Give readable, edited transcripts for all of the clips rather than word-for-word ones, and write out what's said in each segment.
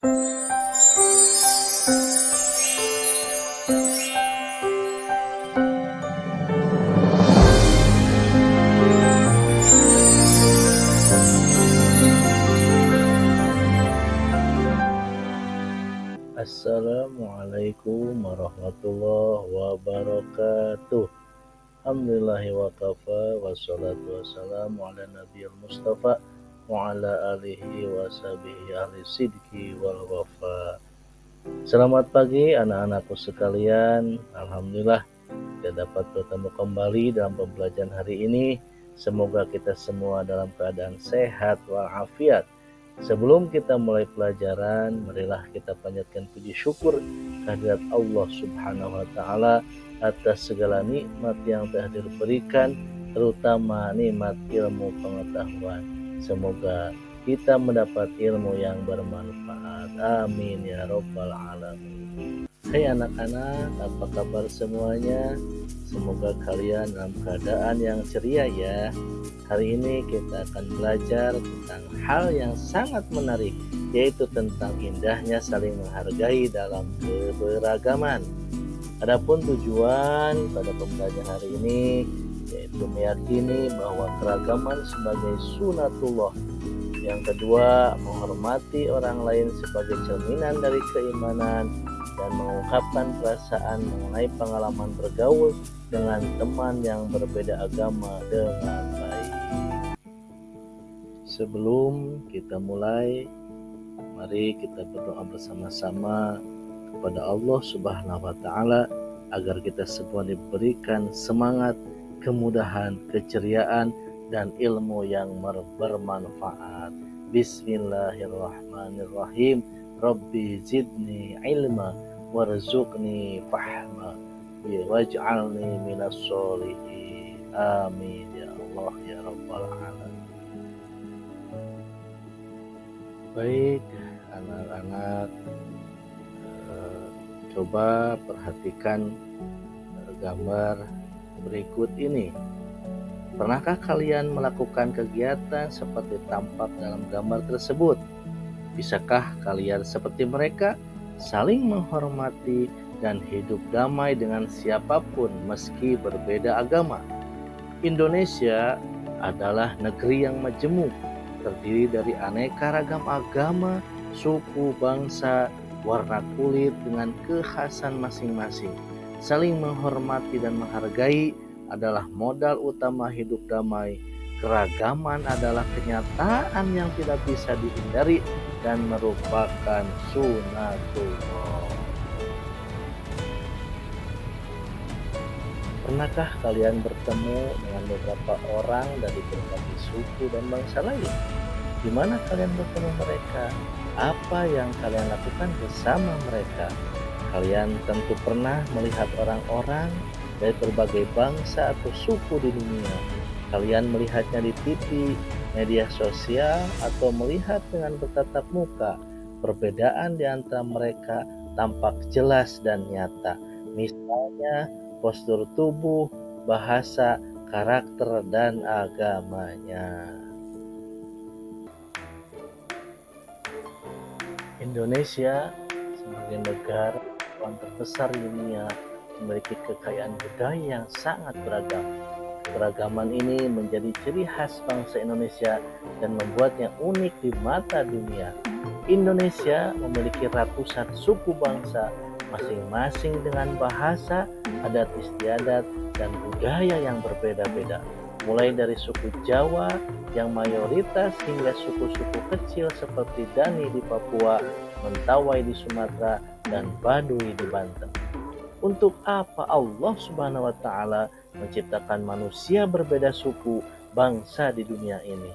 Assalamualaikum warahmatullahi wabarakatuh. Alhamdulillahi wa kafa wassalatu wassalamu ala nabiyil mustafa wa ala alihi wa sahbihi ahli sidki wal wafa. Selamat pagi anak-anakku sekalian. Alhamdulillah kita dapat bertemu kembali dalam pembelajaran hari ini. Semoga kita semua dalam keadaan sehat walafiat. Sebelum kita mulai pelajaran, marilah kita panjatkan puji syukur kehadirat Allah Subhanahu wa taala atas segala nikmat yang telah diberikan, terutama nikmat ilmu pengetahuan. Semoga kita mendapat ilmu yang bermanfaat. Amin ya rabbal alamin. Hai anak-anak, apa kabar semuanya? Semoga kalian dalam keadaan yang ceria ya. Hari ini kita akan belajar tentang hal yang sangat menarik, yaitu tentang indahnya saling menghargai dalam keberagaman. Adapun tujuan pada pembelajaran hari ini yaitu meyakini bahwa keragaman sebagai sunatullah. Yang kedua, menghormati orang lain sebagai cerminan dari keimanan dan mengungkapkan perasaan mengenai pengalaman bergaul dengan teman yang berbeda agama dengan baik. Sebelum kita mulai, mari kita berdoa bersama-sama kepada Allah Subhanahu wa taala agar kita semua diberikan semangat, kemudahan, keceriaan dan ilmu yang bermanfaat. Bismillahirrahmanirrahim. Rabbi zidni ilma warzuqni fahma waj'alni minas sholihin. Amin ya Allah ya rabbal alamin. Baik anak-anak, coba perhatikan gambar berikut ini. Pernahkah kalian melakukan kegiatan seperti tampak dalam gambar tersebut? Bisakah kalian seperti mereka, saling menghormati dan hidup damai dengan siapapun meski berbeda agama? Indonesia adalah negeri yang majemuk, terdiri dari aneka ragam agama, suku, bangsa, warna kulit dengan kekhasan masing-masing. Saling menghormati dan menghargai adalah modal utama hidup damai. Keragaman adalah kenyataan yang tidak bisa dihindari dan merupakan sunatullah. Pernahkah kalian bertemu dengan beberapa orang dari berbagai suku dan bangsa lain? Di mana kalian bertemu mereka? Apa yang kalian lakukan bersama mereka? Kalian tentu pernah melihat orang-orang dari berbagai bangsa atau suku di dunia. Kalian melihatnya di TV, media sosial, atau melihat dengan bertatap muka. Perbedaan di antara mereka tampak jelas dan nyata. Misalnya postur tubuh, bahasa, karakter, dan agamanya. Indonesia sebagai negara terbesar di dunia memiliki kekayaan budaya yang sangat beragam. Keragaman ini menjadi ciri khas bangsa Indonesia dan membuatnya unik di mata dunia. Indonesia memiliki ratusan suku bangsa, masing-masing dengan bahasa, adat istiadat, dan budaya yang berbeda-beda. Mulai dari suku Jawa yang mayoritas hingga suku-suku kecil seperti Dani di Papua, Mentawai di Sumatera, dan Baduy di Banten. Untuk apa Allah Subhanahu wa taala menciptakan manusia berbeda suku, bangsa di dunia ini?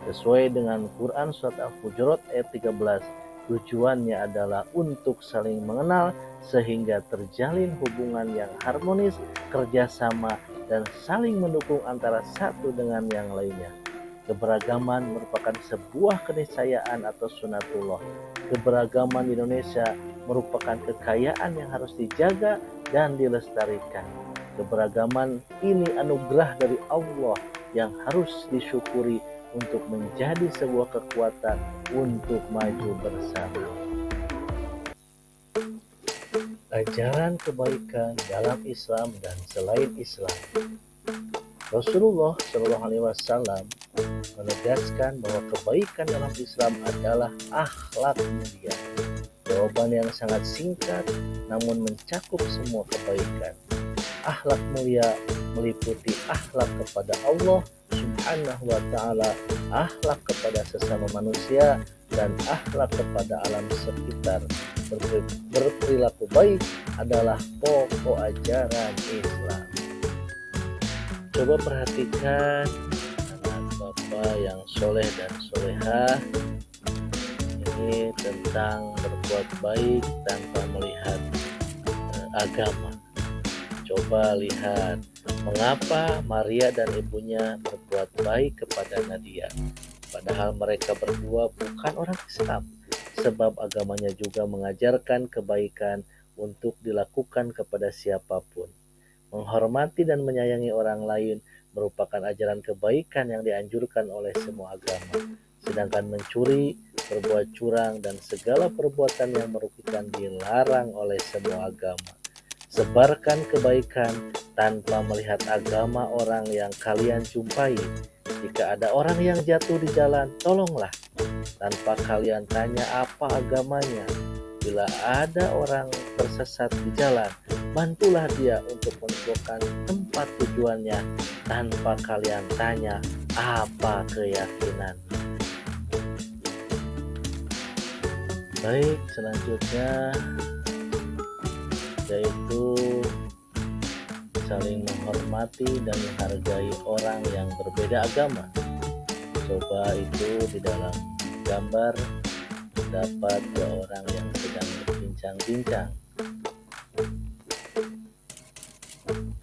Sesuai dengan Quran surat Al-Hujurat ayat 13, tujuannya adalah untuk saling mengenal sehingga terjalin hubungan yang harmonis, kerjasama, dan saling mendukung antara satu dengan yang lainnya. Keberagaman merupakan sebuah keniscayaan atau sunatullah. Keberagaman di Indonesia merupakan kekayaan yang harus dijaga dan dilestarikan. Keberagaman ini anugerah dari Allah yang harus disyukuri untuk menjadi sebuah kekuatan untuk maju bersama. ajaran kebaikan dalam Islam dan selain Islam. Rasulullah Shallallahu Alaihi Wasallam menegaskan bahwa kebaikan dalam Islam adalah akhlak mulia. Jawaban yang sangat singkat namun mencakup semua kebaikan. Akhlak mulia meliputi akhlak kepada Allah Subhanahu wa Ta'ala, akhlak kepada sesama manusia, dan akhlak kepada alam sekitar. Berperilaku baik adalah pokok ajaran Islam. Coba perhatikan anak bapak yang soleh dan solehah, ini tentang berbuat baik tanpa melihat agama. Coba lihat mengapa Maria dan ibunya berbuat baik kepada Nadia, padahal mereka berdua bukan orang Islam, sebab agamanya juga mengajarkan kebaikan untuk dilakukan kepada siapapun. Menghormati dan menyayangi orang lain merupakan ajaran kebaikan yang dianjurkan oleh semua agama. Sedangkan mencuri, berbuat curang, dan segala perbuatan yang merugikan dilarang oleh semua agama. Sebarkan kebaikan tanpa melihat agama orang yang kalian jumpai. Jika ada orang yang jatuh di jalan, tolonglah tanpa kalian tanya apa agamanya. Bila ada orang tersesat di jalan, bantulah dia untuk menemukan tempat tujuannya tanpa kalian tanya apa keyakinannya. Baik, selanjutnya yaitu saling menghormati dan menghargai orang yang berbeda agama. Coba itu di dalam gambar terdapat dua orang yang sedang berbincang-bincang.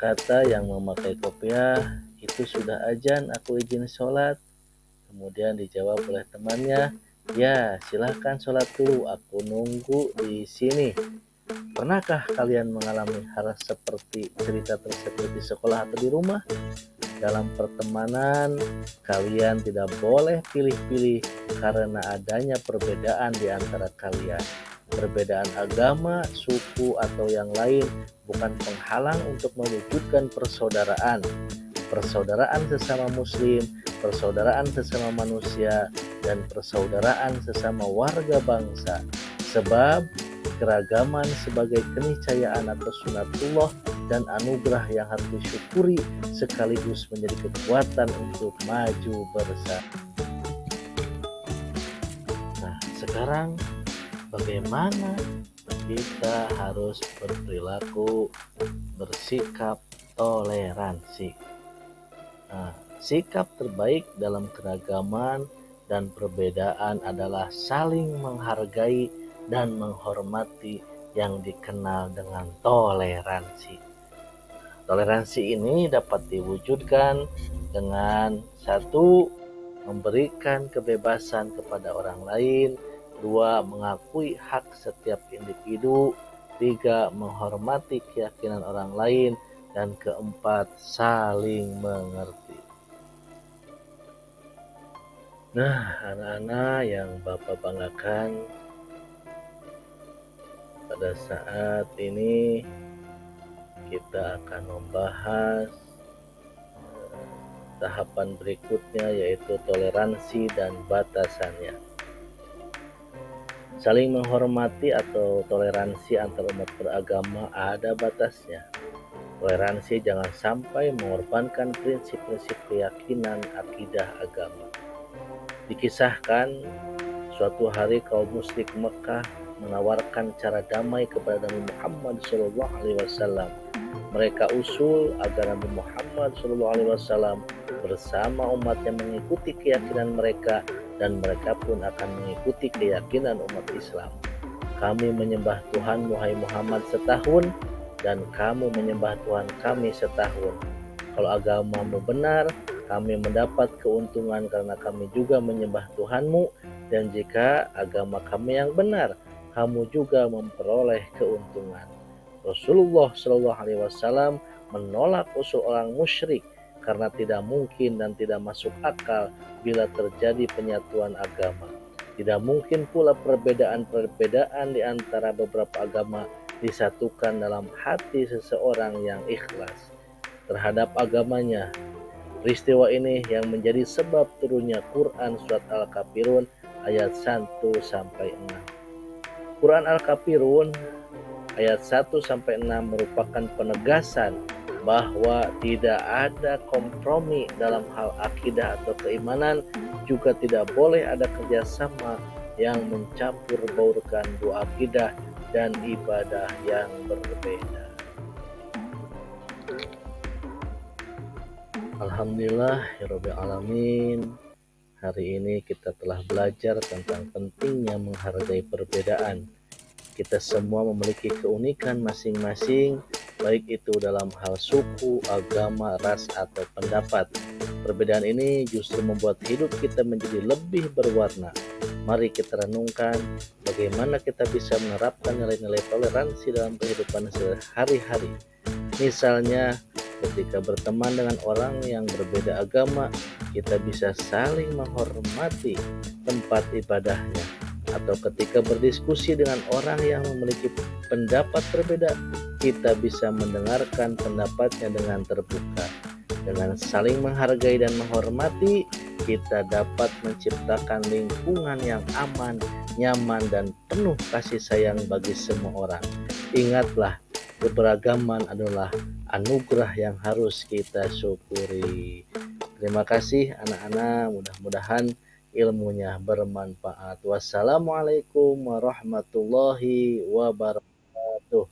Kata yang memakai kopiah, itu sudah azan, aku izin sholat. Kemudian dijawab oleh temannya, ya silahkan sholat dulu, aku nunggu di sini. Pernahkah kalian mengalami hal seperti cerita tersebut di sekolah atau di rumah? Dalam pertemanan, kalian tidak boleh pilih-pilih karena adanya perbedaan di antara kalian. Perbedaan agama, suku, atau yang lain bukan penghalang untuk mewujudkan persaudaraan. Persaudaraan sesama muslim, persaudaraan sesama manusia, dan persaudaraan sesama warga bangsa. Sebab keragaman sebagai keniscayaan atau sunatullah dan anugerah yang harus disyukuri sekaligus menjadi kekuatan untuk maju bersama. Nah, sekarang bagaimana kita harus berperilaku, bersikap toleransi? Nah, sikap terbaik dalam keragaman dan perbedaan adalah saling menghargai dan menghormati yang dikenal dengan toleransi. Toleransi ini dapat diwujudkan dengan satu, memberikan kebebasan kepada orang lain, dua, mengakui hak setiap individu, tiga, menghormati keyakinan orang lain, dan keempat, saling mengerti. Nah, anak-anak yang Bapak banggakan, pada saat ini kita akan membahas tahapan berikutnya, yaitu toleransi dan batasannya. Saling menghormati atau toleransi antar umat beragama ada batasnya. Toleransi jangan sampai mengorbankan prinsip-prinsip keyakinan akidah agama. Dikisahkan suatu hari kaum musyrik Mekah menawarkan cara damai kepada Nabi Muhammad SAW. Mereka usul agar Nabi Muhammad SAW bersama umatnya mengikuti keyakinan mereka, dan mereka pun akan mengikuti keyakinan umat Islam. Kami menyembah Tuhan wahai Muhammad setahun, dan kamu menyembah Tuhan kami setahun. Kalau agamamu benar, kami mendapat keuntungan karena kami juga menyembah Tuhanmu, dan jika agama kami yang benar, kamu juga memperoleh keuntungan. Rasulullah SAW menolak usul orang musyrik karena tidak mungkin dan tidak masuk akal bila terjadi penyatuan agama. Tidak mungkin pula perbedaan-perbedaan di antara beberapa agama disatukan dalam hati seseorang yang ikhlas terhadap agamanya. Peristiwa ini yang menjadi sebab turunnya Quran Surat Al-Kafirun ayat 1-6. Quran Al-Kafirun ayat 1-6 merupakan penegasan bahwa tidak ada kompromi dalam hal akidah atau keimanan, juga tidak boleh ada kerjasama yang mencampur baurkan dua akidah dan ibadah yang berbeda. Alhamdulillahirabbil alamin. Hari ini kita telah belajar tentang pentingnya menghargai perbedaan. Kita semua memiliki keunikan masing-masing, baik itu dalam hal suku, agama, ras, atau pendapat. Perbedaan ini justru membuat hidup kita menjadi lebih berwarna. Mari kita renungkan bagaimana kita bisa menerapkan nilai-nilai toleransi dalam kehidupan sehari-hari. Misalnya, ketika berteman dengan orang yang berbeda agama, kita bisa saling menghormati tempat ibadahnya. Atau ketika berdiskusi dengan orang yang memiliki pendapat berbeda, kita bisa mendengarkan pendapatnya dengan terbuka. Dengan saling menghargai dan menghormati, kita dapat menciptakan lingkungan yang aman, nyaman, dan penuh kasih sayang bagi semua orang. Ingatlah, keberagaman adalah anugerah yang harus kita syukuri. Terima kasih anak-anak, mudah-mudahan ilmunya bermanfaat. Wassalamualaikum warahmatullahi wabarakatuh.